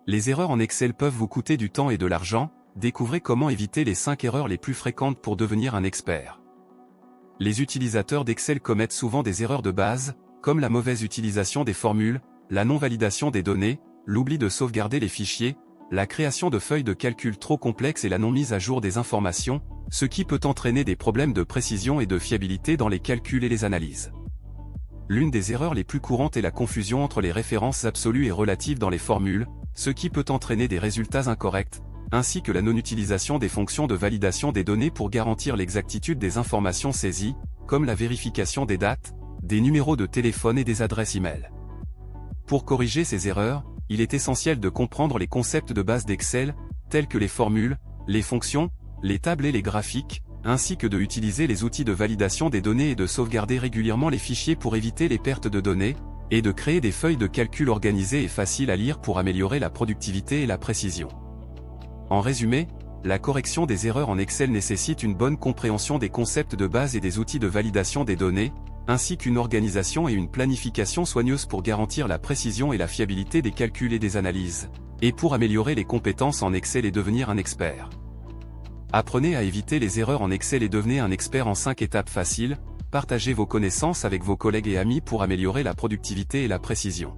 Les erreurs en Excel peuvent vous coûter du temps et de l'argent, découvrez comment éviter les 5 erreurs les plus fréquentes pour devenir un expert. Les utilisateurs d'Excel commettent souvent des erreurs de base, comme la mauvaise utilisation des formules, la non-validation des données, l'oubli de sauvegarder les fichiers, la création de feuilles de calcul trop complexes et la non-mise à jour des informations, ce qui peut entraîner des problèmes de précision et de fiabilité dans les calculs et les analyses. L'une des erreurs les plus courantes est la confusion entre les références absolues et relatives dans les formules, ce qui peut entraîner des résultats incorrects, ainsi que la non-utilisation des fonctions de validation des données pour garantir l'exactitude des informations saisies, comme la vérification des dates, des numéros de téléphone et des adresses e-mail. Pour corriger ces erreurs, il est essentiel de comprendre les concepts de base d'Excel, tels que les formules, les fonctions, les tables et les graphiques, ainsi que de utiliser les outils de validation des données et de sauvegarder régulièrement les fichiers pour éviter les pertes de données, et de créer des feuilles de calcul organisées et faciles à lire pour améliorer la productivité et la précision. En résumé, la correction des erreurs en Excel nécessite une bonne compréhension des concepts de base et des outils de validation des données, ainsi qu'une organisation et une planification soigneuse pour garantir la précision et la fiabilité des calculs et des analyses, et pour améliorer les compétences en Excel et devenir un expert. Apprenez à éviter les erreurs en Excel et devenez un expert en 5 étapes faciles. Partagez vos connaissances avec vos collègues et amis pour améliorer la productivité et la précision.